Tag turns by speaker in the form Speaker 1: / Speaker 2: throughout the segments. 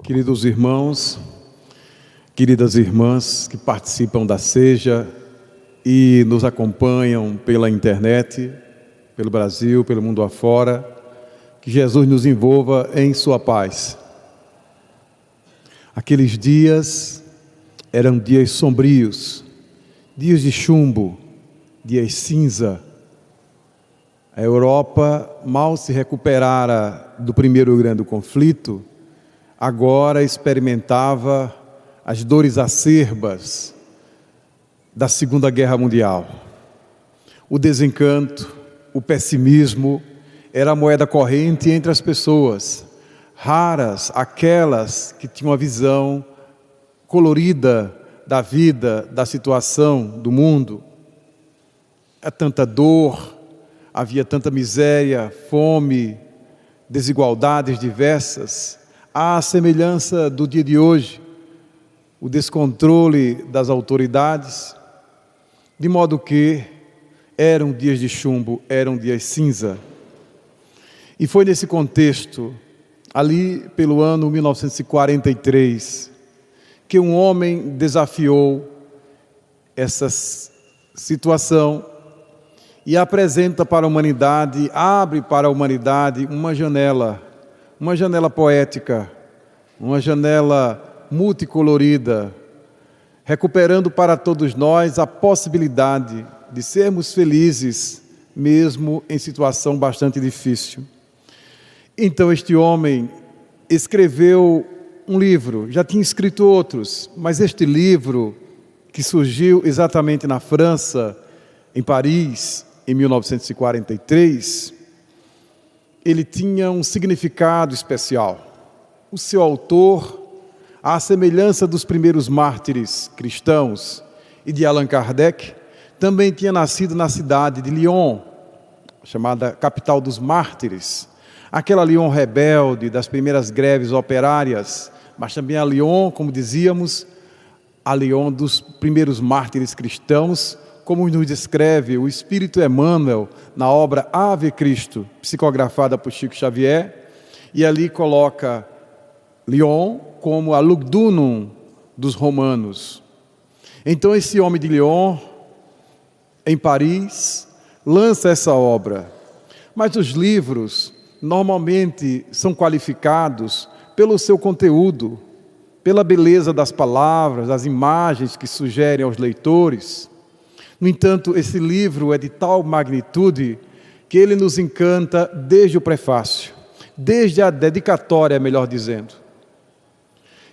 Speaker 1: Queridos irmãos, queridas irmãs que participam da Seja e nos acompanham pela internet, pelo Brasil, pelo mundo afora, que Jesus nos envolva em sua paz. Aqueles dias eram dias sombrios, dias de chumbo, dias cinza. A Europa mal se recuperara do primeiro grande conflito, agora experimentava as dores acerbas da Segunda Guerra Mundial. O desencanto, o pessimismo era a moeda corrente entre as pessoas. Raras aquelas que tinham uma visão colorida da vida, da situação, do mundo. Há tanta dor, havia tanta miséria, fome, desigualdades diversas. À semelhança do dia de hoje, o descontrole das autoridades, de modo que eram dias de chumbo, eram dias cinza. E foi nesse contexto, ali pelo ano 1943, que um homem desafiou essa situação e apresenta para a humanidade, abre para a humanidade uma janela poética, uma janela multicolorida, recuperando para todos nós a possibilidade de sermos felizes, mesmo em situação bastante difícil. Então este homem escreveu um livro, já tinha escrito outros, mas este livro, que surgiu exatamente na França, em Paris, em 1943, ele tinha um significado especial. O seu autor, à semelhança dos primeiros mártires cristãos e de Allan Kardec, também tinha nascido na cidade de Lyon, chamada capital dos mártires. Aquela Lyon rebelde das primeiras greves operárias, mas também a Lyon, como dizíamos, a Lyon dos primeiros mártires cristãos, como nos descreve o Espírito Emmanuel na obra Ave Cristo, psicografada por Chico Xavier, e ali coloca Lyon como a Lugdunum dos romanos. Então esse homem de Lyon, em Paris, lança essa obra. Mas os livros normalmente são qualificados pelo seu conteúdo, pela beleza das palavras, das imagens que sugerem aos leitores. No entanto, esse livro é de tal magnitude que ele nos encanta desde o prefácio, desde a dedicatória, melhor dizendo.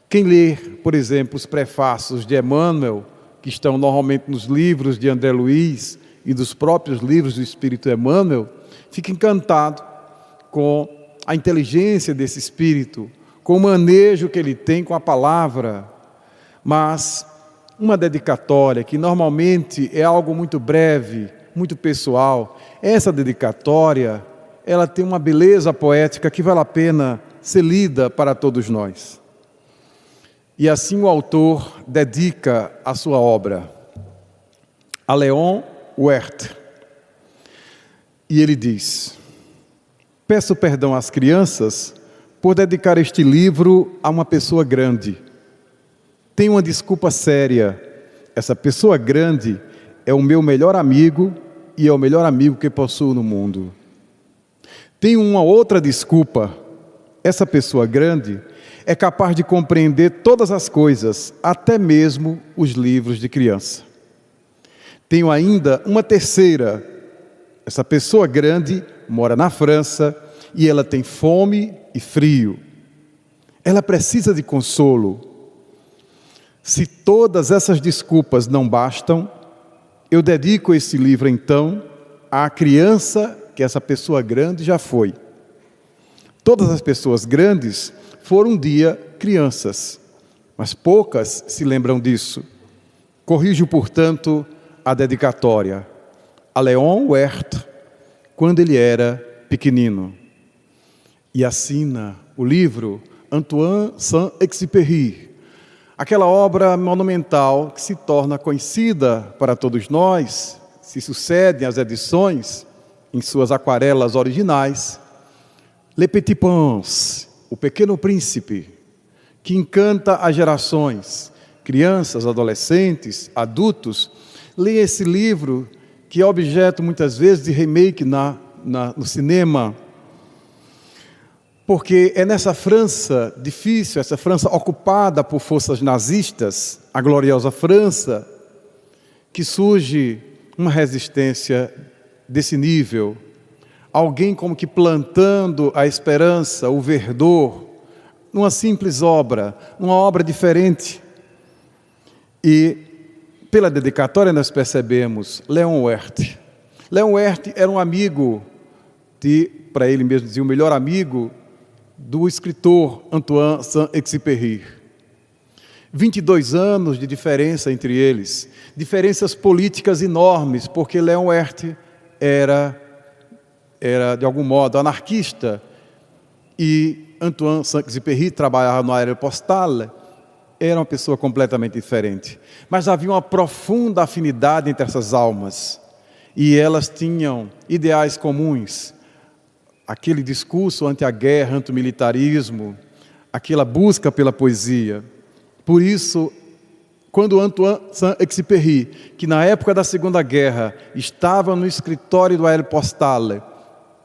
Speaker 1: Quem lê, por exemplo, os prefácios de Emmanuel, que estão normalmente nos livros de André Luiz e dos próprios livros do Espírito Emmanuel, fica encantado com a inteligência desse Espírito, com o manejo que ele tem com a palavra. Mas uma dedicatória, que normalmente é algo muito breve, muito pessoal, essa dedicatória, ela tem uma beleza poética que vale a pena ser lida para todos nós. E assim o autor dedica a sua obra a Léon Werth. E ele diz: peço perdão às crianças por dedicar este livro a uma pessoa grande. Tenho uma desculpa séria. Essa pessoa grande é o meu melhor amigo e é o melhor amigo que possuo no mundo. Tenho uma outra desculpa. Essa pessoa grande é capaz de compreender todas as coisas, até mesmo os livros de criança. Tenho ainda uma terceira. Essa pessoa grande mora na França e ela tem fome e frio. Ela precisa de consolo. Se todas essas desculpas não bastam, eu dedico esse livro então à criança que essa pessoa grande já foi. Todas as pessoas grandes foram um dia crianças, mas poucas se lembram disso. Corrijo, portanto, a dedicatória a Léon Werth, quando ele era pequenino. E assina o livro Antoine Saint-Exupéry, aquela obra monumental que se torna conhecida para todos nós, se sucedem as edições em suas aquarelas originais, Le Petit Prince, o Pequeno Príncipe, que encanta as gerações, crianças, adolescentes, adultos, leem esse livro que é objeto muitas vezes de remake no cinema, porque é nessa França difícil, essa França ocupada por forças nazistas, a gloriosa França, que surge uma resistência desse nível. Alguém como que plantando a esperança, o verdor, numa simples obra, uma obra diferente. E pela dedicatória nós percebemos Léon Werth. Léon Werth era um amigo, para ele mesmo dizer, o melhor amigo do escritor Antoine Saint-Exupéry. 22 anos de diferença entre eles, diferenças políticas enormes, porque Léon Werth era de algum modo anarquista e Antoine Saint-Exupéry trabalhava no Aéropostale, era uma pessoa completamente diferente. Mas havia uma profunda afinidade entre essas almas e elas tinham ideais comuns. Aquele discurso anti a guerra, anti o militarismo, aquela busca pela poesia. Por isso, quando Antoine Saint-Exupéry, que na época da Segunda Guerra estava no escritório do Aéropostale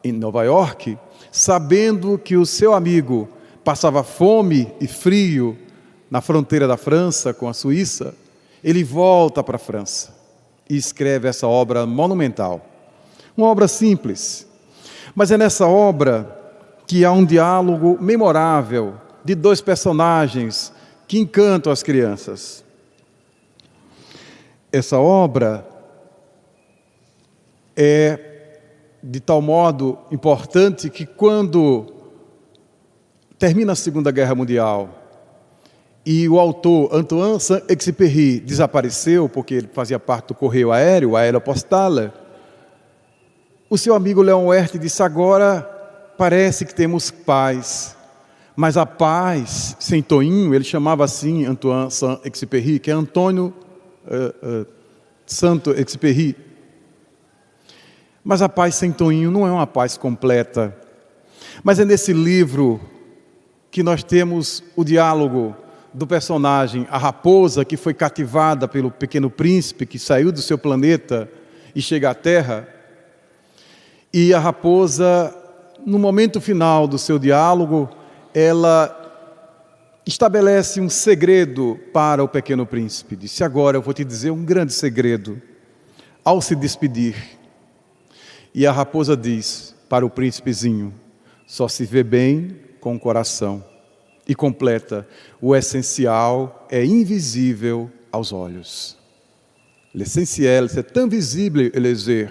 Speaker 1: em Nova York, sabendo que o seu amigo passava fome e frio na fronteira da França com a Suíça, ele volta para a França e escreve essa obra monumental. Uma obra simples, mas é nessa obra que há um diálogo memorável de dois personagens que encantam as crianças. Essa obra é de tal modo importante que quando termina a Segunda Guerra Mundial e o autor Antoine Saint-Exupéry desapareceu, porque ele fazia parte do correio aéreo, o Aéropostale, o seu amigo Léon Werth disse: agora parece que temos paz, mas a paz sem toinho, ele chamava assim Antoine Saint-Exupéry, que é Antônio Saint-Exupéry. Mas a paz sem toinho não é uma paz completa. Mas é nesse livro que nós temos o diálogo do personagem, a raposa que foi cativada pelo pequeno príncipe, que saiu do seu planeta e chega à Terra. E a raposa, no momento final do seu diálogo, ela estabelece um segredo para o pequeno príncipe. Disse: agora eu vou te dizer um grande segredo. Ao se despedir, e a raposa diz para o príncipezinho: só se vê bem com o coração. E completa: o essencial é invisível aos olhos. L'essentiel, c'est invisible les yeux.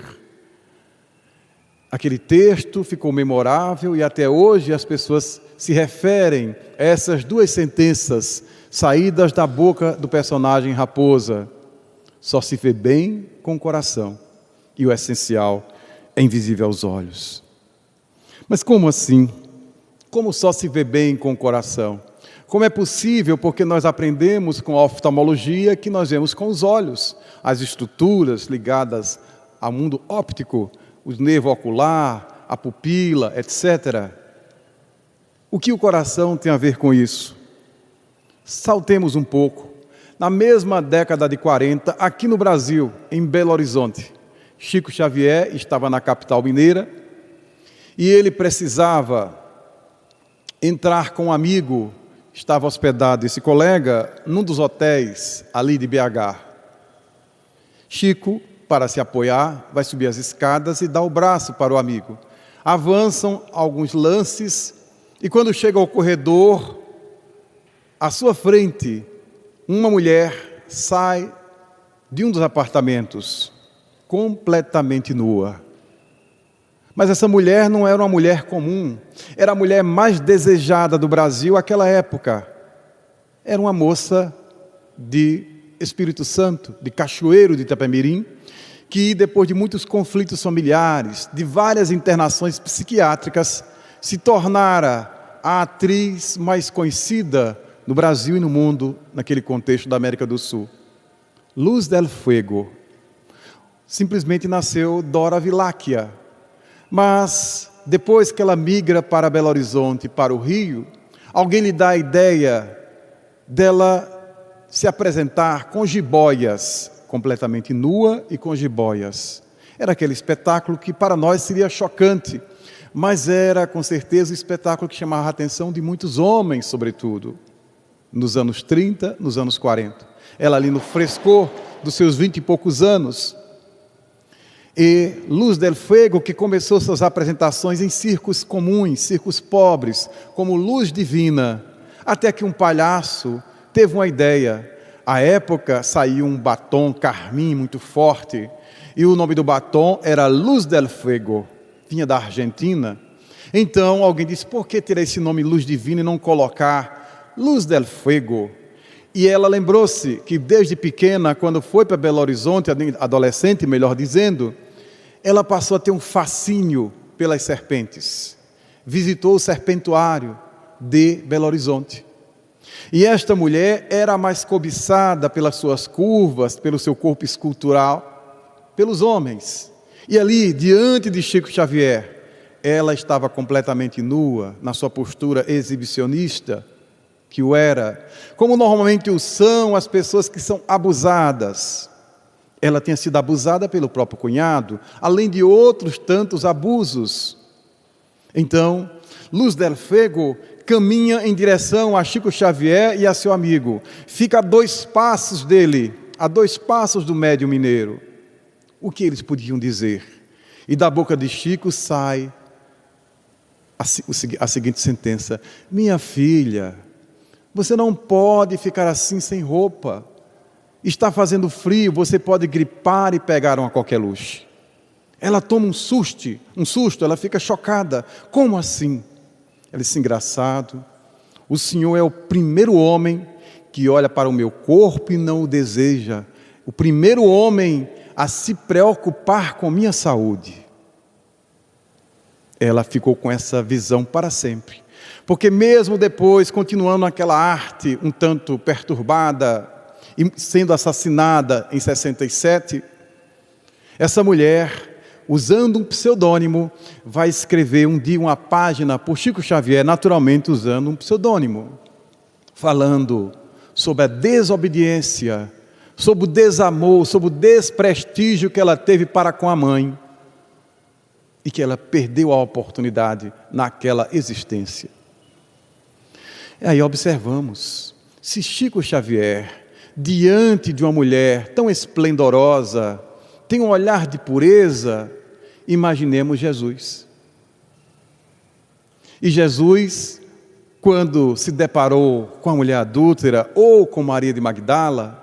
Speaker 1: Aquele texto ficou memorável e até hoje as pessoas se referem a essas duas sentenças saídas da boca do personagem raposa. Só se vê bem com o coração e o essencial é invisível aos olhos. Mas como assim? Como só se vê bem com o coração? Como é possível? Porque nós aprendemos com a oftalmologia que nós vemos com os olhos, as estruturas ligadas ao mundo óptico, o nervo ocular, a pupila, etc. O que o coração tem a ver com isso? Saltemos um pouco. Na mesma década de 40, aqui no Brasil, em Belo Horizonte, Chico Xavier estava na capital mineira e ele precisava entrar com um amigo, estava hospedado esse colega num dos hotéis ali de BH. Chico, para se apoiar, vai subir as escadas e dá o braço para o amigo. Avançam alguns lances e quando chega ao corredor, à sua frente, uma mulher sai de um dos apartamentos, completamente nua. Mas essa mulher não era uma mulher comum, era a mulher mais desejada do Brasil naquela época. Era uma moça de Espírito Santo, de Cachoeiro de Itapemirim, que depois de muitos conflitos familiares, de várias internações psiquiátricas, se tornara a atriz mais conhecida no Brasil e no mundo, naquele contexto da América do Sul. Luz del Fuego. Simplesmente nasceu Dora Viláquia. Mas depois que ela migra para Belo Horizonte, para o Rio, alguém lhe dá a ideia dela se apresentar com jiboias, completamente nua e com jiboias. Era aquele espetáculo que para nós seria chocante, mas era com certeza um espetáculo que chamava a atenção de muitos homens, sobretudo, nos anos 30, nos anos 40. Ela ali no frescor dos seus 20 e poucos anos. E Luz del Fuego, que começou suas apresentações em circos comuns, circos pobres, como luz divina, até que um palhaço teve uma ideia. À época saiu um batom carmim muito forte, e o nome do batom era Luz del Fuego, vinha da Argentina. Então alguém disse, por que ter esse nome Luz Divina e não colocar Luz del Fuego? E ela lembrou-se que desde pequena, quando foi para Belo Horizonte, adolescente melhor dizendo, ela passou a ter um fascínio pelas serpentes. Visitou o serpentuário de Belo Horizonte. E esta mulher era a mais cobiçada pelas suas curvas, pelo seu corpo escultural, pelos homens. E ali, diante de Chico Xavier, ela estava completamente nua, na sua postura exibicionista, que o era, como normalmente o são as pessoas que são abusadas. Ela tinha sido abusada pelo próprio cunhado, além de outros tantos abusos. Então, Luz del Fuego caminha em direção a Chico Xavier e a seu amigo. Fica a 2 passos dele, a 2 passos do médium mineiro. O que eles podiam dizer? E da boca de Chico sai a seguinte sentença: minha filha, você não pode ficar assim sem roupa. Está fazendo frio, você pode gripar e pegar uma coqueluche. Ela toma um susto, ela fica chocada. Como assim? Ela disse, engraçado, o Senhor é o primeiro homem que olha para o meu corpo e não o deseja. O primeiro homem a se preocupar com minha saúde. Ela ficou com essa visão para sempre. Porque mesmo depois, continuando aquela arte um tanto perturbada, e sendo assassinada em 67, essa mulher, usando um pseudônimo, vai escrever um dia uma página por Chico Xavier, naturalmente usando um pseudônimo, falando sobre a desobediência, sobre o desamor, sobre o desprestígio que ela teve para com a mãe, e que ela perdeu a oportunidade naquela existência. E aí observamos, se Chico Xavier, diante de uma mulher tão esplendorosa, tem um olhar de pureza, imaginemos Jesus. E Jesus, quando se deparou com a mulher adúltera ou com Maria de Magdala,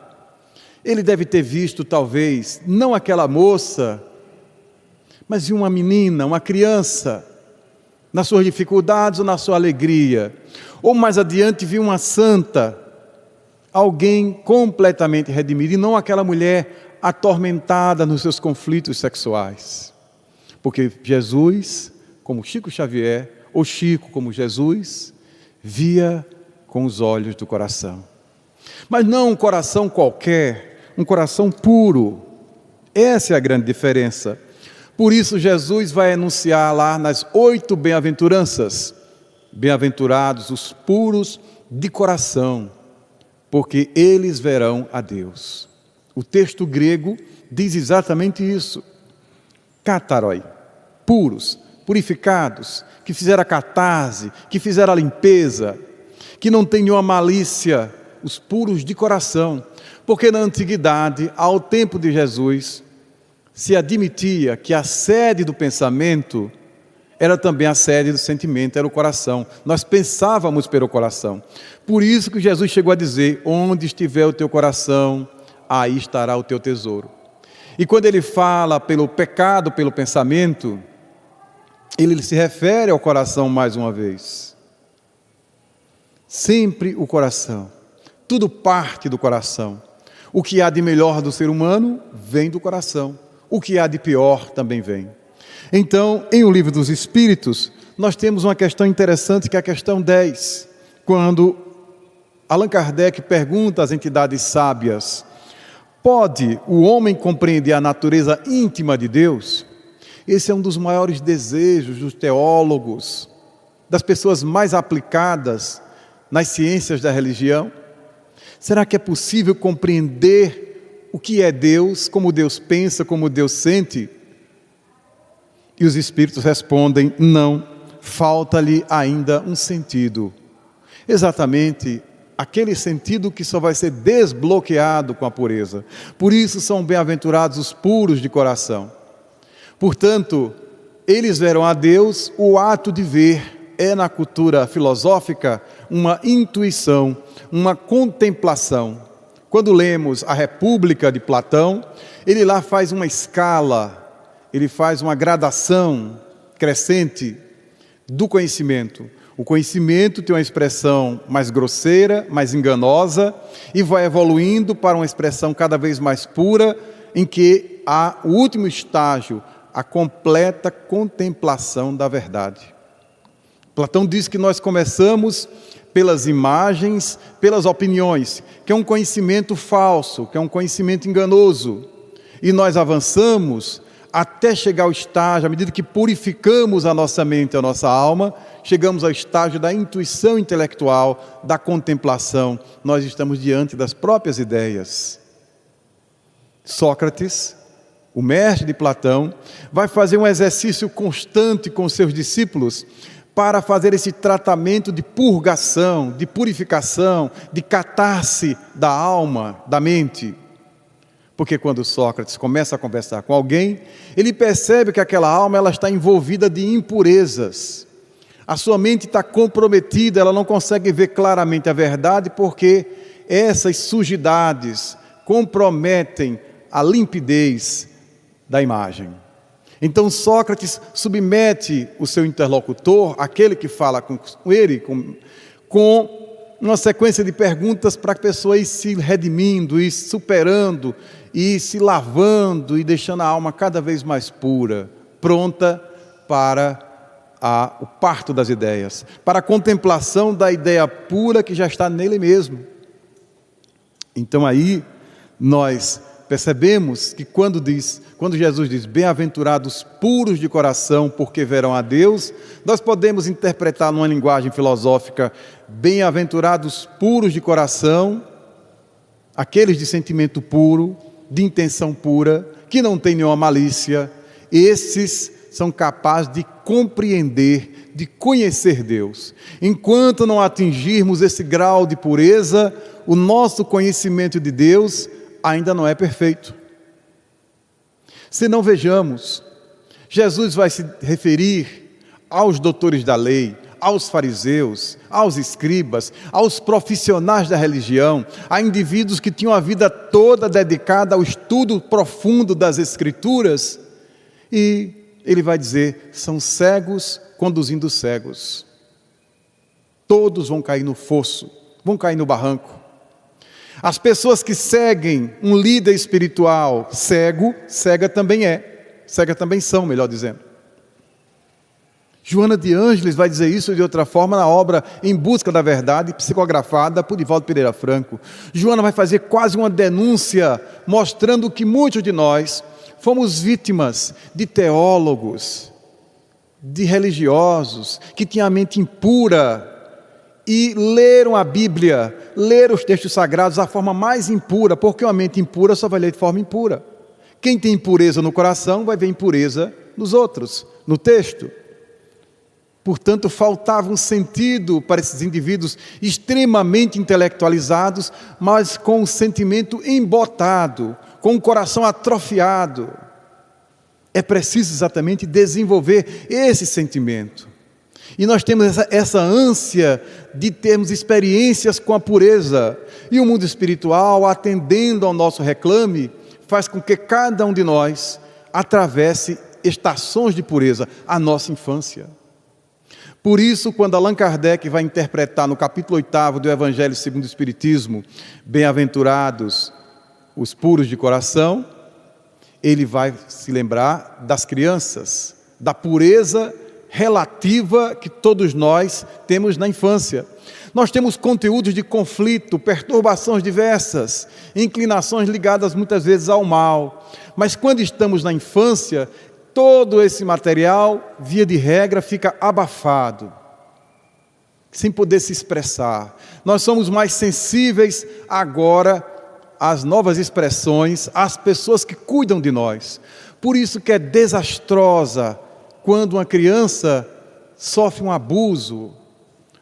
Speaker 1: ele deve ter visto talvez, não aquela moça, mas uma menina, uma criança, nas suas dificuldades ou na sua alegria. Ou mais adiante viu uma santa, alguém completamente redimido, e não aquela mulher atormentada nos seus conflitos sexuais. Porque Jesus, como Chico Xavier, ou Chico como Jesus, via com os olhos do coração. Mas não um coração qualquer, um coração puro. Essa é a grande diferença. Por isso Jesus vai anunciar lá nas 8 bem-aventuranças: bem-aventurados os puros de coração, porque eles verão a Deus. O texto grego diz exatamente isso. Kataroi, puros, purificados, que fizeram a catarse, que fizeram a limpeza, que não tem nenhuma malícia, os puros de coração. Porque na antiguidade, ao tempo de Jesus, se admitia que a sede do pensamento era também a sede do sentimento, era o coração. Nós pensávamos pelo coração. Por isso que Jesus chegou a dizer, onde estiver o teu coração, aí estará o teu tesouro. E quando ele fala pelo pecado, pelo pensamento, ele se refere ao coração mais uma vez. Sempre o coração. Tudo parte do coração. O que há de melhor do ser humano vem do coração. O que há de pior também vem. Então, em O Livro dos Espíritos, nós temos uma questão interessante, que é a questão 10. Quando Allan Kardec pergunta às entidades sábias, pode o homem compreender a natureza íntima de Deus? Esse é um dos maiores desejos dos teólogos, das pessoas mais aplicadas nas ciências da religião. Será que é possível compreender o que é Deus, como Deus pensa, como Deus sente? E os Espíritos respondem: não, falta-lhe ainda um sentido. Exatamente aquele sentido que só vai ser desbloqueado com a pureza. Por isso são bem-aventurados os puros de coração. Portanto, eles verão a Deus. O ato de ver é, na cultura filosófica, uma intuição, uma contemplação. Quando lemos a República de Platão, ele lá faz uma escala, ele faz uma gradação crescente do conhecimento. O conhecimento tem uma expressão mais grosseira, mais enganosa, e vai evoluindo para uma expressão cada vez mais pura, em que há o último estágio, a completa contemplação da verdade. Platão diz que nós começamos pelas imagens, pelas opiniões, que é um conhecimento falso, que é um conhecimento enganoso, e nós avançamos até chegar ao estágio, à medida que purificamos a nossa mente, a nossa alma, chegamos ao estágio da intuição intelectual, da contemplação. Nós estamos diante das próprias ideias. Sócrates, o mestre de Platão, vai fazer um exercício constante com seus discípulos para fazer esse tratamento de purgação, de purificação, de catarse da alma, da mente. Porque quando Sócrates começa a conversar com alguém, ele percebe que aquela alma ela está envolvida de impurezas. A sua mente está comprometida, ela não consegue ver claramente a verdade, porque essas sujidades comprometem a limpidez da imagem. Então Sócrates submete o seu interlocutor, aquele que fala com ele, com uma sequência de perguntas para a pessoa ir se redimindo, ir superando, ir se lavando e deixando a alma cada vez mais pura, pronta para o parto das ideias, para a contemplação da ideia pura que já está nele mesmo. Então aí nós percebemos que quando Jesus diz: bem-aventurados puros de coração, porque verão a Deus, nós podemos interpretar numa linguagem filosófica: bem-aventurados puros de coração, aqueles de sentimento puro, de intenção pura, que não tem nenhuma malícia, esses são capazes de compreender, de conhecer Deus. Enquanto não atingirmos esse grau de pureza, o nosso conhecimento de Deus ainda não é perfeito. Se não vejamos, Jesus vai se referir aos doutores da lei, aos fariseus, aos escribas, aos profissionais da religião, a indivíduos que tinham a vida toda dedicada ao estudo profundo das Escrituras, e ele vai dizer: são cegos conduzindo cegos. Todos vão cair no fosso, vão cair no barranco. As pessoas que seguem um líder espiritual cego, cega também são, melhor dizendo. Joana de Ângeles vai dizer isso de outra forma na obra Em Busca da Verdade, psicografada por Divaldo Pereira Franco. Joana vai fazer quase uma denúncia, mostrando que muitos de nós fomos vítimas de teólogos, de religiosos, que tinham a mente impura, e leram a Bíblia, leram os textos sagrados da forma mais impura, porque uma mente impura só vai ler de forma impura. Quem tem impureza no coração vai ver impureza nos outros, no texto. Portanto, faltava um sentido para esses indivíduos extremamente intelectualizados, mas com um sentimento embotado, com o coração atrofiado. É preciso exatamente desenvolver esse sentimento. E nós temos essa ânsia de termos experiências com a pureza. E o mundo espiritual, atendendo ao nosso reclame, faz com que cada um de nós atravesse estações de pureza, a nossa infância. Por isso, quando Allan Kardec vai interpretar no capítulo 8º do Evangelho segundo o Espiritismo, bem-aventurados os puros de coração, ele vai se lembrar das crianças, da pureza relativa que todos nós temos na infância. Nós temos conteúdos de conflito, perturbações diversas, inclinações ligadas muitas vezes ao mal. Mas quando estamos na infância, todo esse material, via de regra, fica abafado. sem poder se expressar. Nós somos mais sensíveis agora às novas expressões, às pessoas que cuidam de nós. Por isso que é desastrosa quando uma criança sofre um abuso,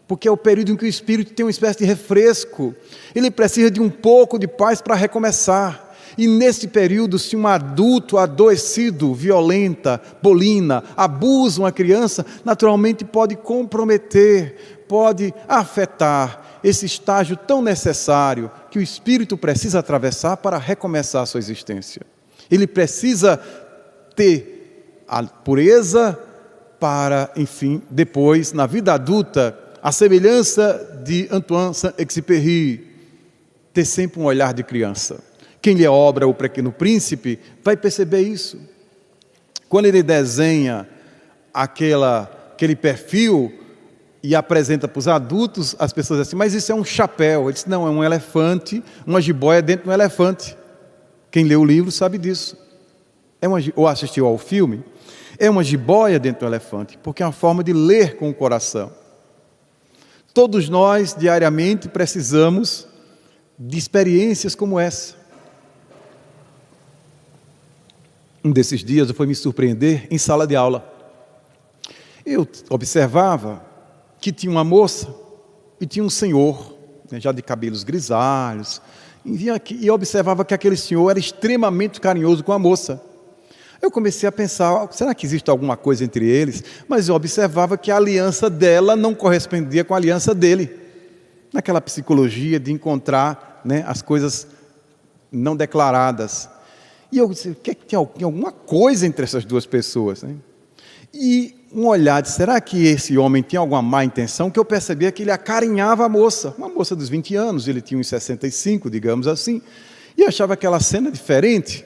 Speaker 1: porque é o período em que o espírito tem uma espécie de refresco. Ele precisa de um pouco de paz para recomeçar. E nesse período, se um adulto adoecido, violenta, bolina, abusa uma criança, naturalmente pode comprometer, pode afetar esse estágio tão necessário que o espírito precisa atravessar para recomeçar a sua existência. Ele precisa ter a pureza para, enfim, depois, na vida adulta, a semelhança de Antoine Saint-Exupéry, ter sempre um olhar de criança. Quem lê a obra O Pequeno Príncipe vai perceber isso. Quando ele desenha aquele perfil e apresenta para os adultos, as pessoas dizem assim, mas isso é um chapéu. Ele diz, não, é um elefante, uma jiboia dentro de um elefante. Quem lê o livro sabe disso. Ou assistiu ao filme, é uma jiboia dentro do elefante, porque é uma forma de ler com o coração. Todos nós, diariamente, precisamos de experiências como essa. Um desses dias eu fui me surpreender em sala de aula. Eu observava que tinha uma moça e tinha um senhor, já de cabelos grisalhos, e observava que aquele senhor era extremamente carinhoso com a moça. Eu comecei a pensar, será que existe alguma coisa entre eles? Mas eu observava que a aliança dela não correspondia com a aliança dele. Naquela psicologia de encontrar, as coisas não declaradas. E eu disse, tem alguma coisa entre essas duas pessoas, E um olhar de, será que esse homem tinha alguma má intenção? Que eu percebia que ele acarinhava a moça, uma moça dos 20 anos, ele tinha uns 65, digamos assim, e eu achava aquela cena diferente,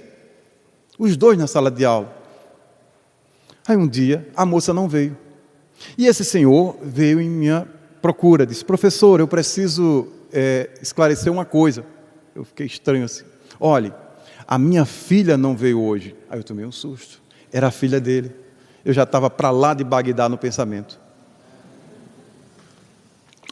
Speaker 1: os dois na sala de aula. Aí um dia, a moça não veio, e esse senhor veio em minha procura, disse, professor, eu preciso esclarecer uma coisa. Eu fiquei estranho assim, olhe, a minha filha não veio hoje. Aí eu tomei um susto. Era a filha dele. Eu já estava para lá de Bagdá no pensamento.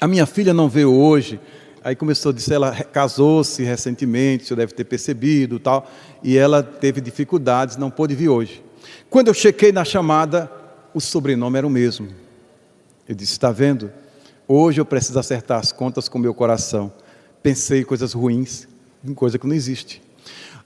Speaker 1: A minha filha não veio hoje. Aí começou a dizer, ela casou-se recentemente, o senhor deve ter percebido, tal, e ela teve dificuldades, não pôde vir hoje. Quando eu chequei na chamada, o sobrenome era o mesmo. Eu disse, está vendo? Hoje eu preciso acertar as contas com o meu coração. Pensei em coisas ruins, em coisa que não existe.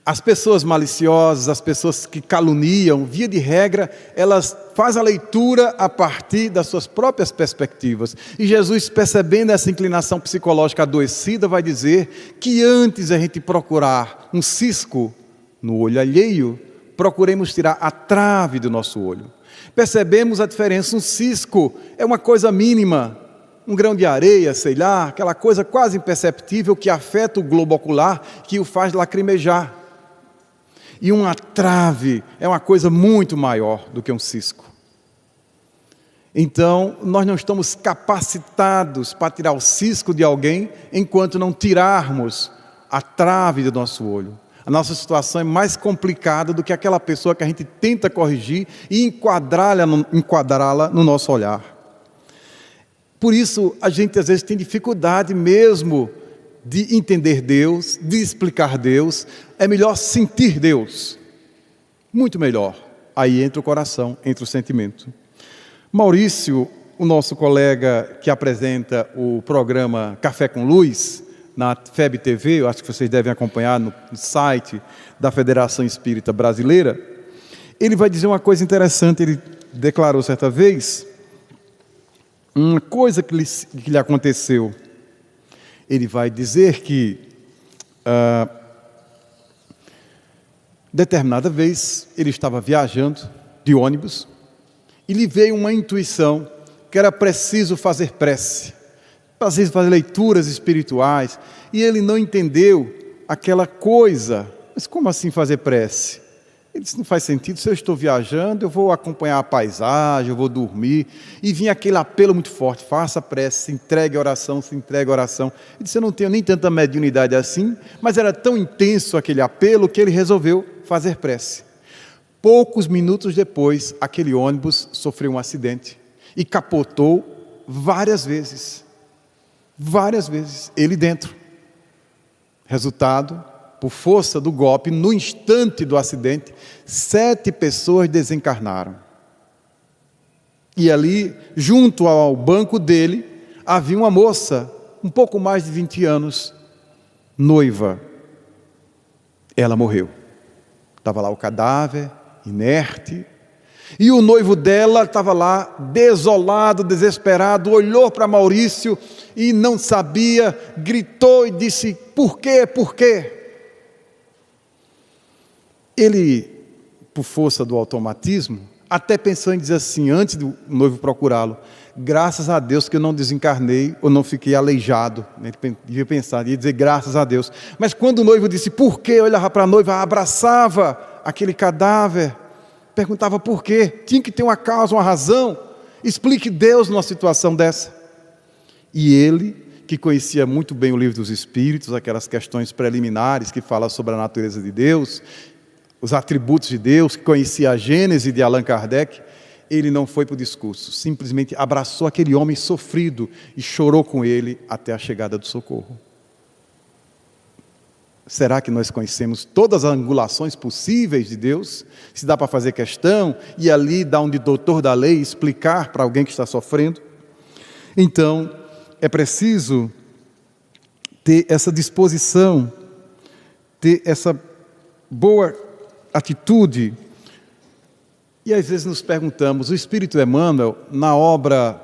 Speaker 1: As pessoas maliciosas, as pessoas que caluniam, via de regra, elas fazem a leitura a partir das suas próprias perspectivas. E Jesus, percebendo essa inclinação psicológica adoecida, vai dizer que antes a gente procurar um cisco no olho alheio, procuremos tirar a trave do nosso olho. Percebemos a diferença, um cisco é uma coisa mínima, um grão de areia, sei lá, aquela coisa quase imperceptível que afeta o globo ocular, que o faz lacrimejar. E uma trave é uma coisa muito maior do que um cisco. Então, nós não estamos capacitados para tirar o cisco de alguém enquanto não tirarmos a trave do nosso olho. A nossa situação é mais complicada do que aquela pessoa que a gente tenta corrigir e enquadrá-la no nosso olhar. Por isso, a gente às vezes tem dificuldade mesmo de entender Deus, de explicar Deus. É melhor sentir Deus, muito melhor. Aí entra o coração, entra o sentimento. Maurício, o nosso colega que apresenta o programa Café com Luz, na FEB TV, eu acho que vocês devem acompanhar no site da Federação Espírita Brasileira, ele vai dizer uma coisa interessante. Ele declarou certa vez uma coisa que lhe aconteceu. Ele vai dizer que determinada vez ele estava viajando de ônibus e lhe veio uma intuição que era preciso fazer prece, fazer leituras espirituais, e ele não entendeu aquela coisa. Mas como assim fazer prece? Ele disse, não faz sentido, se eu estou viajando, eu vou acompanhar a paisagem, eu vou dormir. E vinha aquele apelo muito forte, faça prece, se entregue a oração, se entregue a oração. Ele disse, eu não tenho nem tanta mediunidade assim, mas era tão intenso aquele apelo que ele resolveu fazer prece. Poucos minutos depois, aquele ônibus sofreu um acidente e capotou várias vezes. Várias vezes, ele dentro. Resultado, por força do golpe, no instante do acidente, 7 pessoas desencarnaram. E ali, junto ao banco dele, havia uma moça, um pouco mais de 20 anos, noiva. Ela morreu. Estava lá o cadáver, inerte, e o noivo dela estava lá, desolado, desesperado, olhou para Maurício e não sabia, gritou e disse: por quê, por quê? Ele, por força do automatismo, até pensou em dizer assim, antes do noivo procurá-lo: graças a Deus que eu não desencarnei ou não fiquei aleijado. Ele devia pensar, ia dizer graças a Deus. Mas quando o noivo disse por quê, olhava para a noiva, abraçava aquele cadáver, perguntava por quê, tinha que ter uma causa, uma razão, explique Deus numa situação dessa. E ele, que conhecia muito bem o livro dos Espíritos, aquelas questões preliminares que falam sobre a natureza de Deus, os atributos de Deus, que conhecia a Gênese de Allan Kardec, ele não foi para o discurso, simplesmente abraçou aquele homem sofrido e chorou com ele até a chegada do socorro. Será que nós conhecemos todas as angulações possíveis de Deus? Se dá para fazer questão e ali dar um de doutor da lei explicar para alguém que está sofrendo? Então, é preciso ter essa disposição, ter essa boa atitude. E às vezes nos perguntamos, o Espírito Emmanuel, na obra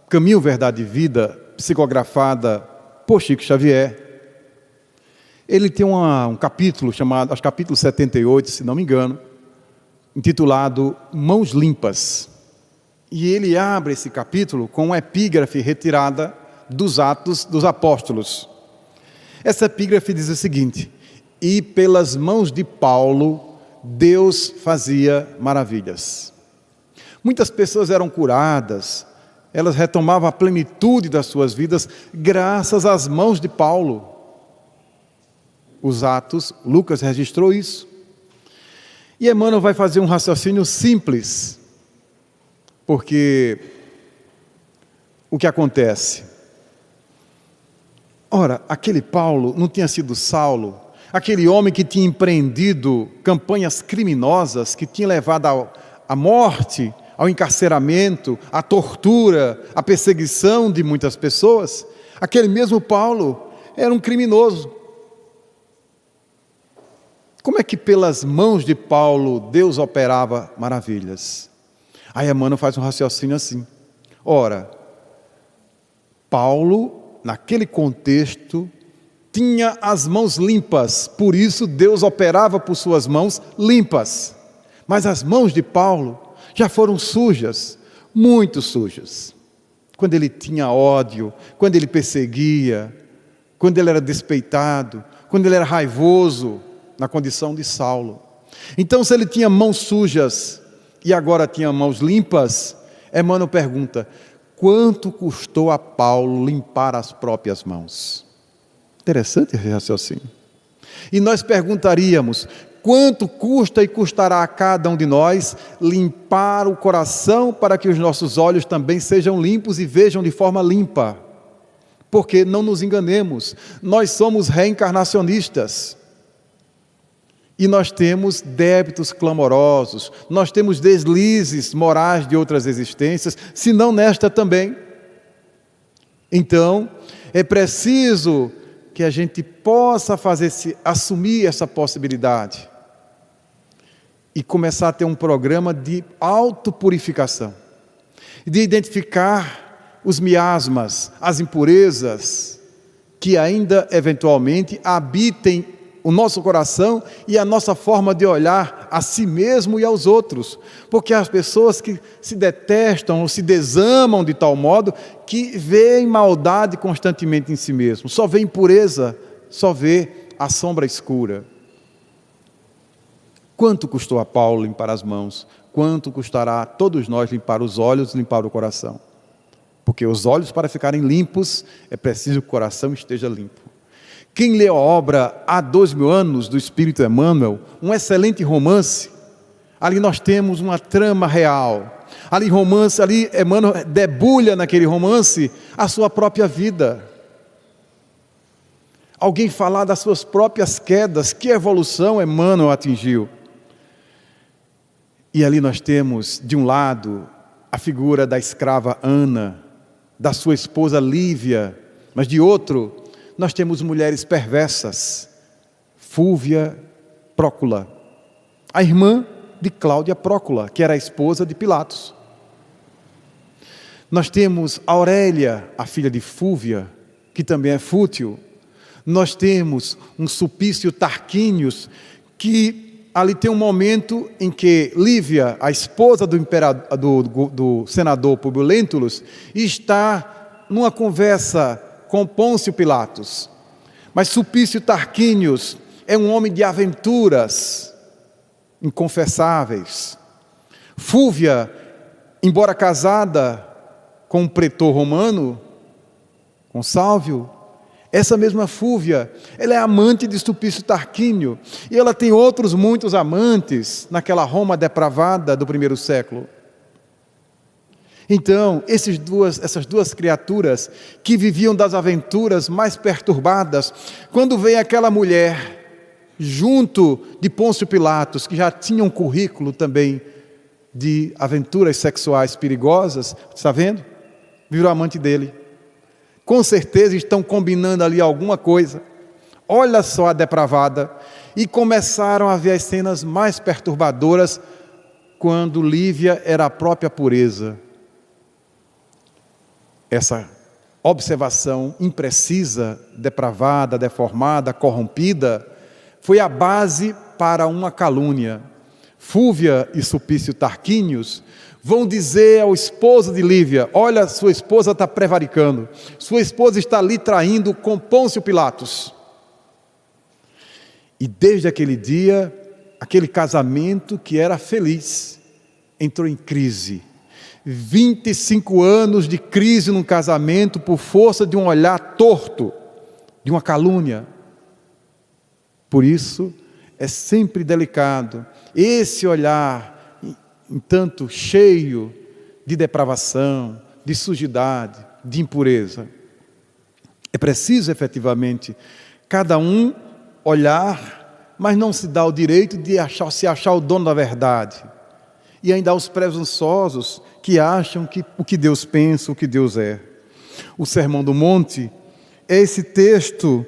Speaker 1: Caminho, Verdade e Vida, psicografada por Chico Xavier, ele tem um capítulo chamado, acho que capítulo 78, se não me engano, intitulado Mãos Limpas. E ele abre esse capítulo com uma epígrafe retirada dos Atos dos Apóstolos. Essa epígrafe diz o seguinte: e pelas mãos de Paulo, Deus fazia maravilhas. Muitas pessoas eram curadas, elas retomavam a plenitude das suas vidas, graças às mãos de Paulo. Os Atos, Lucas registrou isso. E Emmanuel vai fazer um raciocínio simples, porque o que acontece? Ora, aquele Paulo não tinha sido Saulo, aquele homem que tinha empreendido campanhas criminosas, que tinha levado à morte, ao encarceramento, à tortura, à perseguição de muitas pessoas. Aquele mesmo Paulo era um criminoso. Como é que pelas mãos de Paulo Deus operava maravilhas? Aí Emmanuel faz um raciocínio assim: ora, Paulo, naquele contexto, tinha as mãos limpas, por isso Deus operava por suas mãos limpas. Mas as mãos de Paulo já foram sujas, muito sujas. Quando ele tinha ódio, quando ele perseguia, quando ele era despeitado, quando ele era raivoso, na condição de Saulo. Então, se ele tinha mãos sujas e agora tinha mãos limpas, Emmanuel pergunta: quanto custou a Paulo limpar as próprias mãos? Interessante esse raciocínio. E nós perguntaríamos: quanto custa e custará a cada um de nós limpar o coração para que os nossos olhos também sejam limpos e vejam de forma limpa? Porque não nos enganemos, nós somos reencarnacionistas. E nós temos débitos clamorosos, nós temos deslizes morais de outras existências, se não nesta também. Então, é preciso que a gente possa assumir essa possibilidade e começar a ter um programa de autopurificação, de identificar os miasmas, as impurezas que ainda eventualmente habitem o nosso coração e a nossa forma de olhar a si mesmo e aos outros, porque as pessoas que se detestam ou se desamam de tal modo que veem maldade constantemente em si mesmo, só vê impureza, só vê a sombra escura. Quanto custou a Paulo limpar as mãos? Quanto custará a todos nós limpar os olhos, limpar o coração? Porque os olhos, para ficarem limpos, é preciso que o coração esteja limpo. Quem lê a obra Há 2000 anos, do Espírito Emmanuel, um excelente romance, ali nós temos uma trama real. Ali Emmanuel debulha naquele romance a sua própria vida. alguém falar das suas próprias quedas, que evolução Emmanuel atingiu. E ali nós temos, de um lado, a figura da escrava Ana, da sua esposa Lívia, mas de outro, nós temos mulheres perversas, Fúvia Prócula, a irmã de Cláudia Prócula, que era a esposa de Pilatos. Nós temos Aurélia, a filha de Fúvia, que também é fútil. Nós temos um Sulpício Tarquínios, que ali tem um momento em que Lívia, a esposa do senador Públio Lentulus, está numa conversa com Pôncio Pilatos. Mas Sulpício Tarquínios é um homem de aventuras inconfessáveis. Fúvia, embora casada com um pretor romano, com Sálvio, essa mesma Fúvia, ela é amante de Sulpício Tarquínio, e ela tem outros muitos amantes naquela Roma depravada do primeiro século. Então, essas duas criaturas que viviam das aventuras mais perturbadas, quando veio aquela mulher junto de Pôncio Pilatos, que já tinha um currículo também de aventuras sexuais perigosas, está vendo? Virou amante dele. Com certeza estão combinando ali alguma coisa. Olha só a depravada. E começaram a ver as cenas mais perturbadoras quando Lívia era a própria pureza. Essa observação imprecisa, depravada, deformada, corrompida, foi a base para uma calúnia. Fúvia e Sulpício Tarquínios vão dizer ao esposo de Lívia: olha, sua esposa está prevaricando, sua esposa está ali traindo com Pôncio Pilatos. E desde aquele dia, aquele casamento que era feliz, entrou em crise. 25 anos de crise num casamento por força de um olhar torto, de uma calúnia. Por isso, é sempre delicado esse olhar, tanto cheio de depravação, de sujidade, de impureza. É preciso, efetivamente, cada um olhar, mas não se dá o direito de se achar o dono da verdade. E ainda há os presunçosos que acham que o que Deus pensa, o que Deus é. O Sermão do Monte é esse texto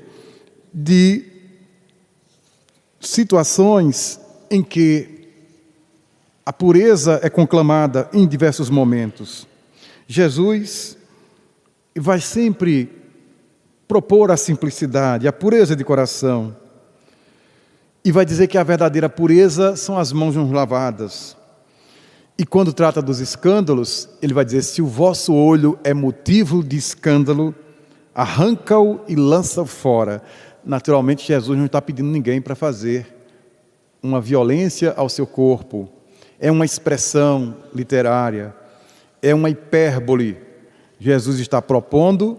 Speaker 1: de situações em que a pureza é conclamada em diversos momentos. Jesus vai sempre propor a simplicidade, a pureza de coração. E vai dizer que a verdadeira pureza são as mãos lavadas. E quando trata dos escândalos, ele vai dizer: se o vosso olho é motivo de escândalo, arranca-o e lança-o fora. Naturalmente, Jesus não está pedindo ninguém para fazer uma violência ao seu corpo. É uma expressão literária, é uma hipérbole. Jesus está propondo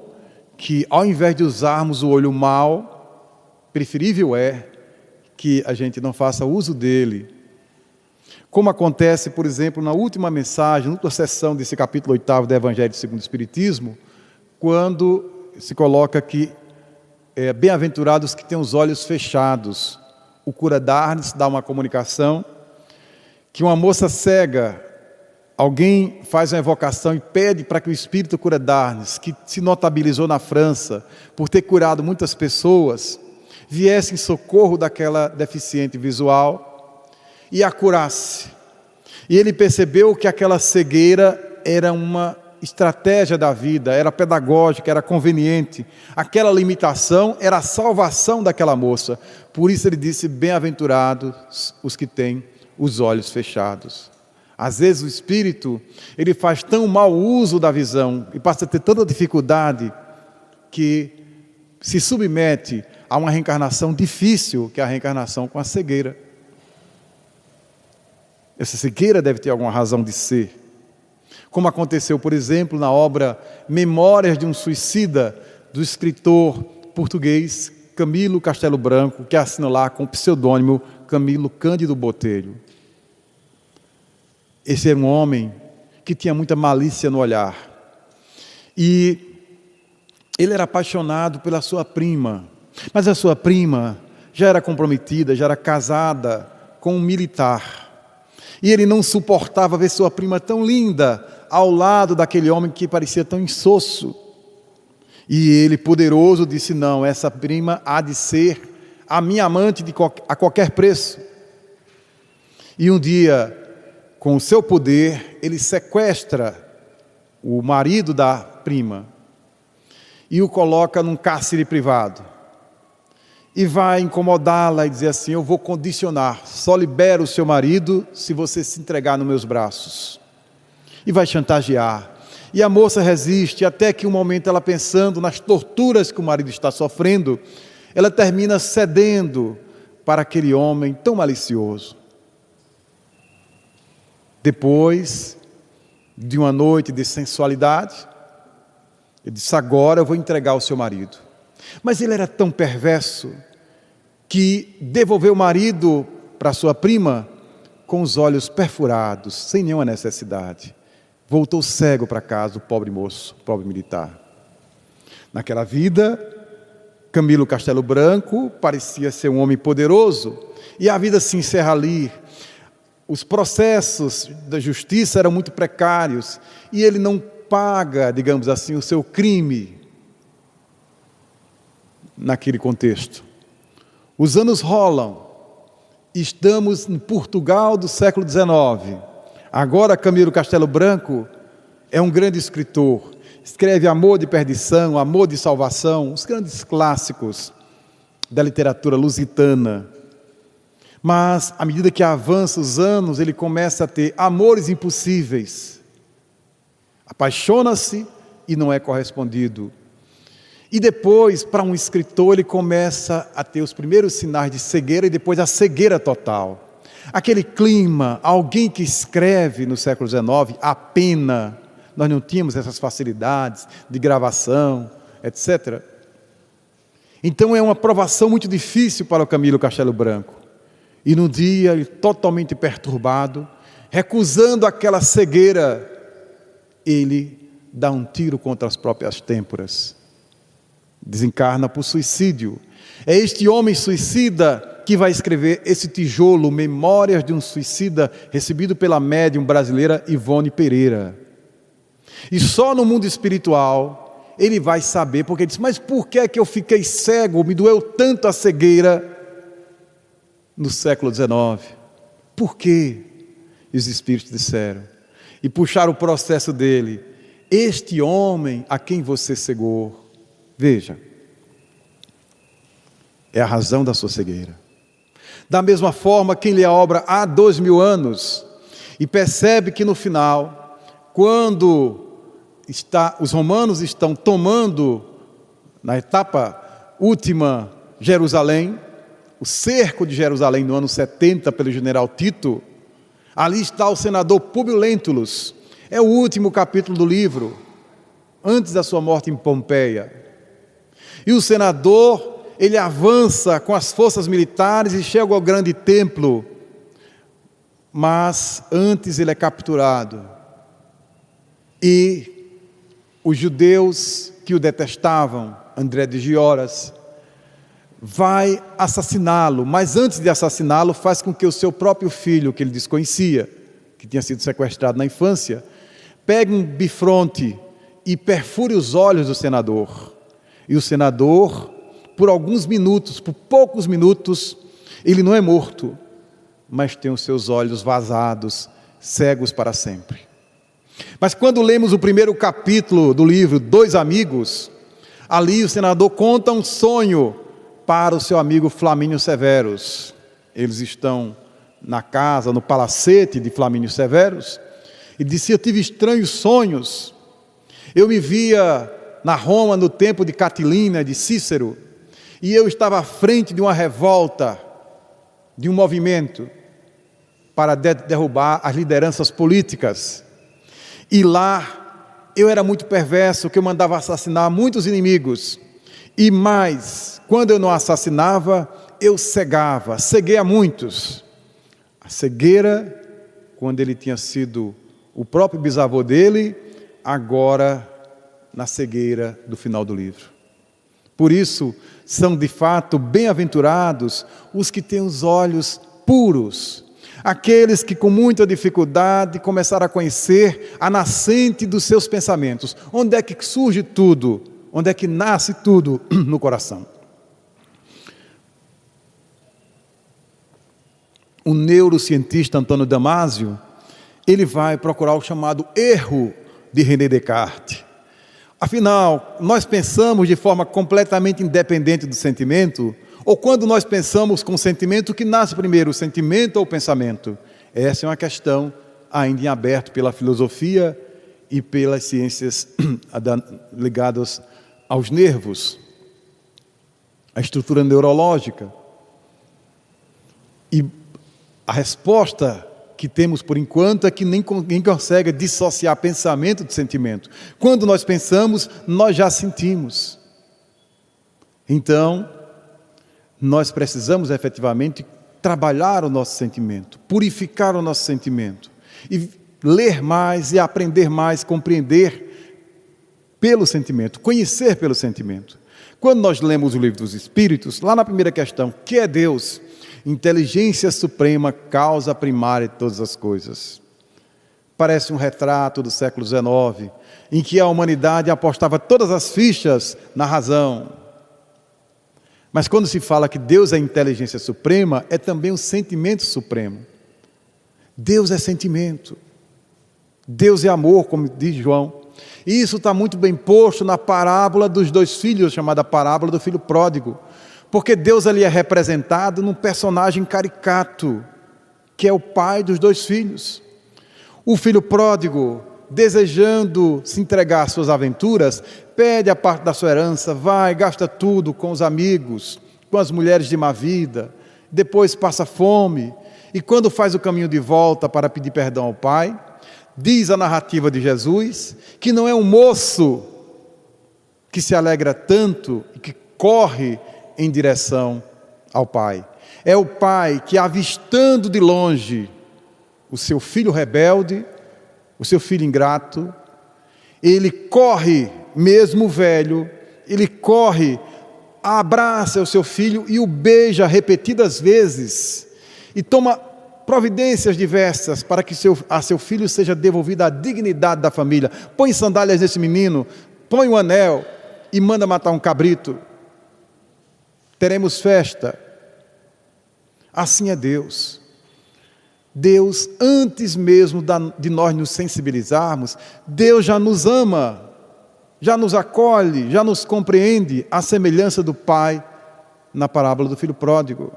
Speaker 1: que, ao invés de usarmos o olho mau, preferível é que a gente não faça uso dele. Como acontece, por exemplo, na última mensagem, na última sessão desse capítulo 8º do Evangelho segundo o Espiritismo, quando se coloca que bem-aventurados que têm os olhos fechados. O cura d'Arnes dá uma comunicação que uma moça cega, alguém faz uma evocação e pede para que o espírito cura d'Arnes, que se notabilizou na França por ter curado muitas pessoas, viesse em socorro daquela deficiente visual e a curasse. E ele percebeu que aquela cegueira era uma estratégia da vida, era pedagógica, era conveniente. Aquela limitação era a salvação daquela moça. Por isso ele disse: bem-aventurados os que têm os olhos fechados. Às vezes o espírito, ele faz tão mau uso da visão e passa a ter tanta dificuldade que se submete a uma reencarnação difícil, que é a reencarnação com a cegueira. Essa cegueira deve ter alguma razão de ser. Como aconteceu, por exemplo, na obra Memórias de um Suicida, do escritor português Camilo Castelo Branco, que assina lá com o pseudônimo Camilo Cândido Botelho. Esse era um homem que tinha muita malícia no olhar. E ele era apaixonado pela sua prima. Mas a sua prima já era comprometida, já era casada com um militar. E ele não suportava ver sua prima tão linda ao lado daquele homem que parecia tão insosso. E ele, poderoso, disse: não, essa prima há de ser a minha amante a qualquer preço. E um dia, com o seu poder, ele sequestra o marido da prima e o coloca num cárcere privado. E vai incomodá-la e dizer assim: eu vou condicionar, só libero o seu marido se você se entregar nos meus braços. E vai chantagear. E a moça resiste, até que um momento ela, pensando nas torturas que o marido está sofrendo, ela termina cedendo para aquele homem tão malicioso. Depois de uma noite de sensualidade, ele disse: agora eu vou entregar o seu marido. Mas ele era tão perverso que devolveu o marido para sua prima com os olhos perfurados, sem nenhuma necessidade. Voltou cego para casa, o pobre moço, o pobre militar. Naquela vida, Camilo Castelo Branco parecia ser um homem poderoso, e a vida se encerra ali. Os processos da justiça eram muito precários, e ele não paga, digamos assim, o seu crime naquele contexto. Os anos rolam, estamos em Portugal do século XIX. Agora Camilo Castelo Branco é um grande escritor, escreve Amor de Perdição, Amor de Salvação, os grandes clássicos da literatura lusitana. Mas, à medida que avança os anos, ele começa a ter amores impossíveis. Apaixona-se e não é correspondido. E depois, para um escritor, ele começa a ter os primeiros sinais de cegueira e depois a cegueira total. Aquele clima, alguém que escreve no século XIX, a pena, nós não tínhamos essas facilidades de gravação, etc. Então é uma provação muito difícil para o Camilo Castelo Branco. E num dia, ele, totalmente perturbado, recusando aquela cegueira, ele dá um tiro contra as próprias têmporas. Desencarna por suicídio. É este homem suicida que vai escrever esse tijolo, Memórias de um Suicida, recebido pela médium brasileira Ivone Pereira. E só no mundo espiritual ele vai saber, porque ele diz: mas por que é que eu fiquei cego, me doeu tanto a cegueira no século XIX? Por quê? E os espíritos disseram, e puxaram o processo dele: este homem a quem você cegou, veja, é a razão da sua cegueira. Da mesma forma, quem lê a obra há 2000 anos e percebe que no final, quando os romanos estão tomando, na etapa última, Jerusalém, o cerco de Jerusalém no ano 70 pelo general Tito, ali está o senador Públio Lentulus. É o último capítulo do livro, antes da sua morte em Pompeia. E o senador, ele avança com as forças militares e chega ao grande templo, mas antes ele é capturado. E os judeus que o detestavam, André de Gioras, vai assassiná-lo, mas antes de assassiná-lo, faz com que o seu próprio filho, que ele desconhecia, que tinha sido sequestrado na infância, pegue um bifronte e perfure os olhos do senador. E o senador, por alguns minutos, por poucos minutos, ele não é morto, mas tem os seus olhos vazados, cegos para sempre. Mas quando lemos o primeiro capítulo do livro Dois Amigos, ali o senador conta um sonho para o seu amigo Flamínio Severus. Eles estão na casa, no palacete de Flamínio Severus, e disse: eu tive estranhos sonhos. Eu me via na Roma no tempo de Catilina, de Cícero, e eu estava à frente de uma revolta, de um movimento para derrubar as lideranças políticas. E lá eu era muito perverso, que eu mandava assassinar muitos inimigos. E mais, quando eu não assassinava, eu ceguei a muitos. A cegueira, quando ele tinha sido o próprio bisavô dele, agora na cegueira do final do livro. Por isso, são de fato bem-aventurados os que têm os olhos puros, aqueles que com muita dificuldade começaram a conhecer a nascente dos seus pensamentos. Onde é que surge tudo? Onde é que nasce tudo? No coração. O neurocientista Antônio Damasio, ele vai procurar o chamado erro de René Descartes. Afinal, nós pensamos de forma completamente independente do sentimento, ou quando nós pensamos com o sentimento, o que nasce primeiro, o sentimento ou o pensamento? Essa é uma questão ainda em aberto pela filosofia e pelas ciências ligadas aos nervos, à estrutura neurológica. E a resposta que temos por enquanto é que ninguém consegue dissociar pensamento de sentimento. Quando nós pensamos, nós já sentimos. Então, nós precisamos efetivamente trabalhar o nosso sentimento, purificar o nosso sentimento, e ler mais e aprender mais, compreender pelo sentimento, conhecer pelo sentimento. Quando nós lemos o Livro dos Espíritos, lá na primeira questão, que é Deus? Inteligência suprema, causa primária de todas as coisas. Parece um retrato do século XIX, em que a humanidade apostava todas as fichas na razão. Mas quando se fala que Deus é inteligência suprema, é também um sentimento supremo. Deus é sentimento. Deus é amor, como diz João. E isso está muito bem posto na parábola dos dois filhos, chamada parábola do filho pródigo. Porque Deus ali é representado num personagem caricato, que é o pai dos dois filhos. O filho pródigo, desejando se entregar às suas aventuras, pede a parte da sua herança, vai, gasta tudo com os amigos, com as mulheres de má vida, depois passa fome, e quando faz o caminho de volta para pedir perdão ao pai, diz a narrativa de Jesus, que não é um moço que se alegra tanto e que corre em direção ao pai. É o pai que, avistando de longe o seu filho rebelde, o seu filho ingrato, ele corre, mesmo velho, ele corre, abraça o seu filho e o beija repetidas vezes e toma providências diversas para que a seu filho seja devolvida a dignidade da família. Põe sandálias nesse menino, põe um anel e manda matar um cabrito. Teremos festa. Assim é Deus. Deus, antes mesmo de nós nos sensibilizarmos, Deus já nos ama, já nos acolhe, já nos compreende, à semelhança do pai na parábola do filho pródigo.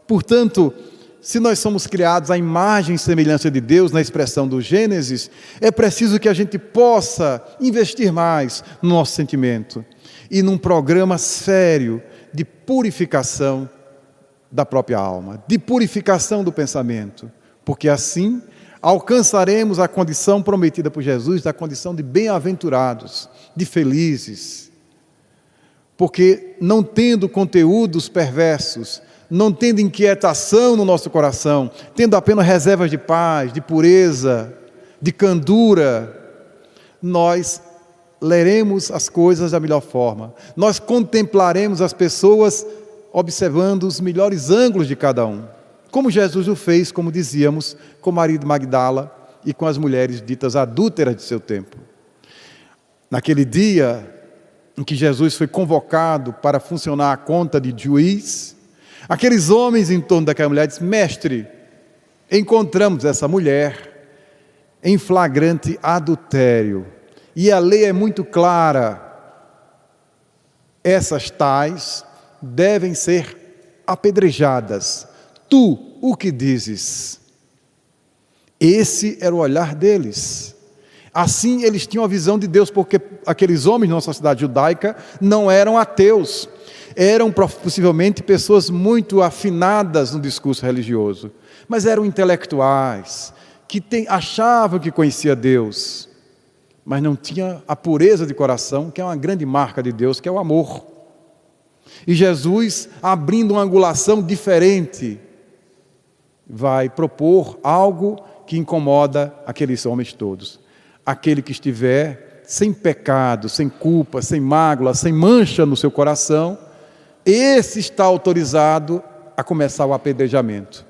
Speaker 1: Portanto, se nós somos criados à imagem e semelhança de Deus, na expressão do Gênesis, é preciso que a gente possa investir mais no nosso sentimento e num programa sério de purificação da própria alma, de purificação do pensamento, porque assim alcançaremos a condição prometida por Jesus, da condição de bem-aventurados, de felizes, porque não tendo conteúdos perversos, não tendo inquietação no nosso coração, tendo apenas reservas de paz, de pureza, de candura, nós leremos as coisas da melhor forma, nós contemplaremos as pessoas observando os melhores ângulos de cada um, como Jesus o fez, como dizíamos, com Maria de Magdala e com as mulheres ditas adúlteras de seu tempo. Naquele dia em que Jesus foi convocado para funcionar a conta de juiz, aqueles homens em torno daquela mulher disseram: mestre, encontramos essa mulher em flagrante adultério, e a lei é muito clara, essas tais devem ser apedrejadas. Tu, o que dizes? Esse era o olhar deles. Assim eles tinham a visão de Deus, porque aqueles homens na nossa cidade judaica não eram ateus, eram possivelmente pessoas muito afinadas no discurso religioso, mas eram intelectuais, que achavam que conhecia Deus, mas não tinha a pureza de coração, que é uma grande marca de Deus, que é o amor. E Jesus, abrindo uma angulação diferente, vai propor algo que incomoda aqueles homens todos. Aquele que estiver sem pecado, sem culpa, sem mágoa, sem mancha no seu coração, esse está autorizado a começar o apedrejamento.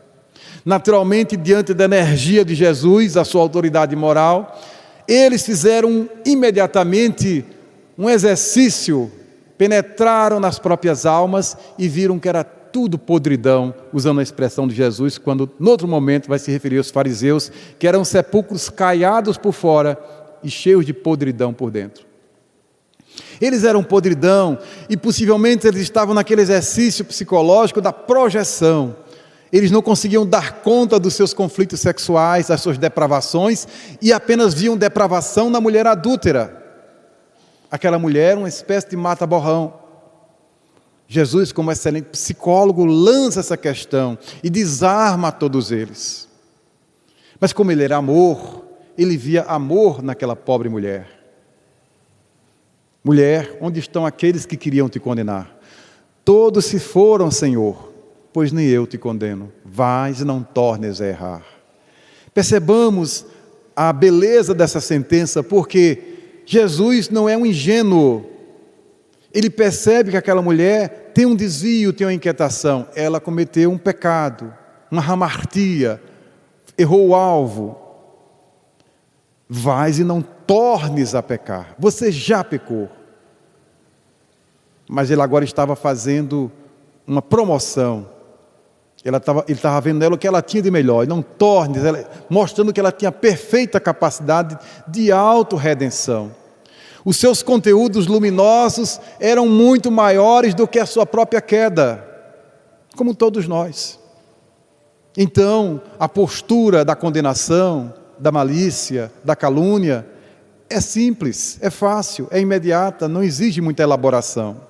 Speaker 1: Naturalmente, diante da energia de Jesus, a sua autoridade moral, eles fizeram imediatamente um exercício, penetraram nas próprias almas e viram que era tudo podridão, usando a expressão de Jesus, quando, no outro momento, vai se referir aos fariseus, que eram sepulcros caiados por fora e cheios de podridão por dentro. Eles eram podridão e possivelmente eles estavam naquele exercício psicológico da projeção. Eles não conseguiam dar conta dos seus conflitos sexuais, das suas depravações, e apenas viam depravação na mulher adúltera. Aquela mulher, uma espécie de mata-borrão. Jesus, como excelente psicólogo, lança essa questão e desarma a todos eles. Mas como ele era amor, ele via amor naquela pobre mulher. Mulher, onde estão aqueles que queriam te condenar? Todos se foram, Senhor, pois nem eu te condeno. Vais e não tornes a errar. Percebamos a beleza dessa sentença, porque Jesus não é um ingênuo. Ele percebe que aquela mulher tem um desvio, tem uma inquietação. Ela cometeu um pecado, uma hamartia, errou o alvo. Vais e não tornes a pecar. Você já pecou. Mas ele agora estava fazendo uma promoção. Ele estava vendo nela o que ela tinha de melhor. E não tornes, mostrando que ela tinha perfeita capacidade de autorredenção. Os seus conteúdos luminosos eram muito maiores do que a sua própria queda, como todos nós. Então, a postura da condenação, da malícia, da calúnia, é simples, é fácil, é imediata, não exige muita elaboração.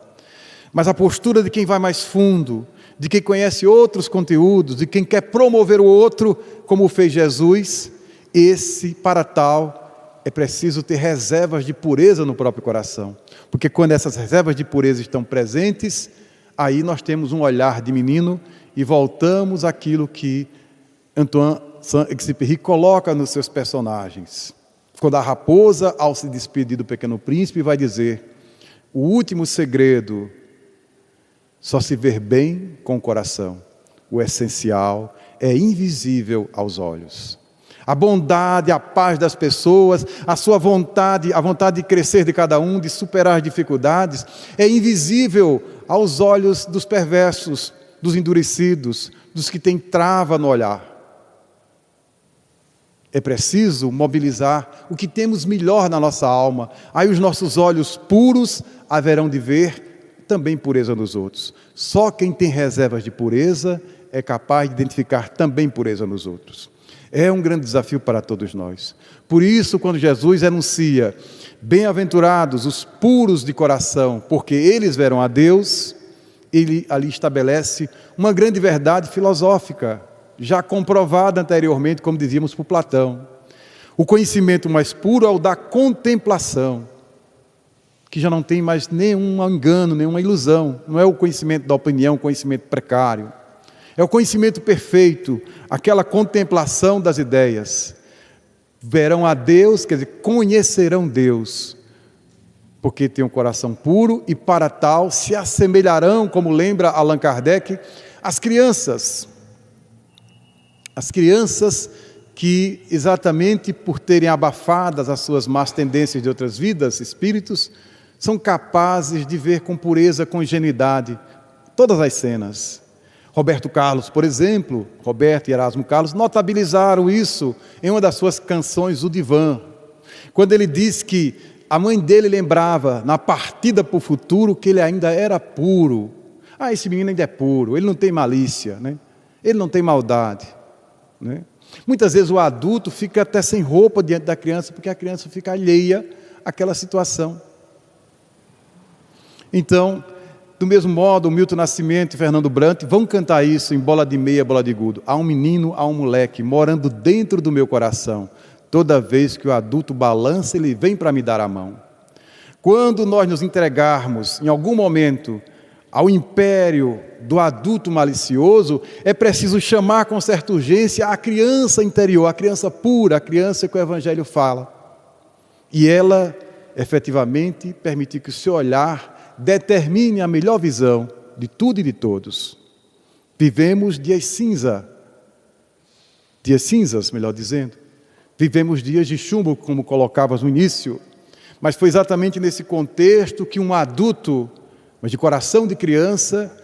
Speaker 1: Mas a postura de quem vai mais fundo, de quem conhece outros conteúdos, de quem quer promover o outro, como fez Jesus, para tal, é preciso ter reservas de pureza no próprio coração. Porque quando essas reservas de pureza estão presentes, aí nós temos um olhar de menino e voltamos àquilo que Antoine Saint-Exupéry coloca nos seus personagens. Quando a raposa, ao se despedir do pequeno príncipe, vai dizer: o último segredo só se vê bem com o coração. O essencial é invisível aos olhos. A bondade, a paz das pessoas, a sua vontade, a vontade de crescer de cada um, de superar as dificuldades, é invisível aos olhos dos perversos, dos endurecidos, dos que têm trava no olhar. É preciso mobilizar o que temos melhor na nossa alma. Aí os nossos olhos puros haverão de ver também pureza nos outros. Só quem tem reservas de pureza é capaz de identificar também pureza nos outros. É um grande desafio para todos nós. Por isso, quando Jesus anuncia: bem-aventurados os puros de coração, porque eles verão a Deus, ele ali estabelece uma grande verdade filosófica, já comprovada anteriormente, como dizíamos por Platão. O conhecimento mais puro é o da contemplação, que já não tem mais nenhum engano, nenhuma ilusão. Não é o conhecimento da opinião, o conhecimento precário. É o conhecimento perfeito, aquela contemplação das ideias. Verão a Deus, quer dizer, conhecerão Deus, porque tem um coração puro, e para tal se assemelharão, como lembra Allan Kardec, às crianças. As crianças que, exatamente por terem abafadas as suas más tendências de outras vidas, espíritos, são capazes de ver com pureza, com ingenuidade, todas as cenas. Roberto Carlos, por exemplo, Roberto e Erasmo Carlos, notabilizaram isso em uma das suas canções, O Divã, quando ele diz que a mãe dele lembrava, na partida para o futuro, que ele ainda era puro. Esse menino ainda é puro, ele não tem malícia, né? Ele não tem maldade, né? Muitas vezes o adulto fica até sem roupa diante da criança, porque a criança fica alheia àquela situação. Então, do mesmo modo, o Milton Nascimento e Fernando Brant vão cantar isso em Bola de Meia, Bola de Gudo. Há um menino, há um moleque morando dentro do meu coração. Toda vez que o adulto balança, ele vem para me dar a mão. Quando nós nos entregarmos, em algum momento, ao império do adulto malicioso, é preciso chamar com certa urgência a criança interior, a criança pura, a criança que o Evangelho fala. E ela efetivamente permitir que o seu olhar determine a melhor visão de tudo e de todos. Vivemos dias cinzas, melhor dizendo. Vivemos dias de chumbo, como colocavas no início. Mas foi exatamente nesse contexto que um adulto, mas de coração de criança,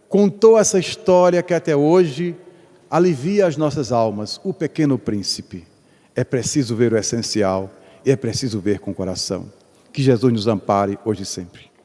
Speaker 1: contou essa história que até hoje alivia as nossas almas, O Pequeno Príncipe. É preciso ver o essencial e é preciso ver com o coração. Que Jesus nos ampare hoje e sempre.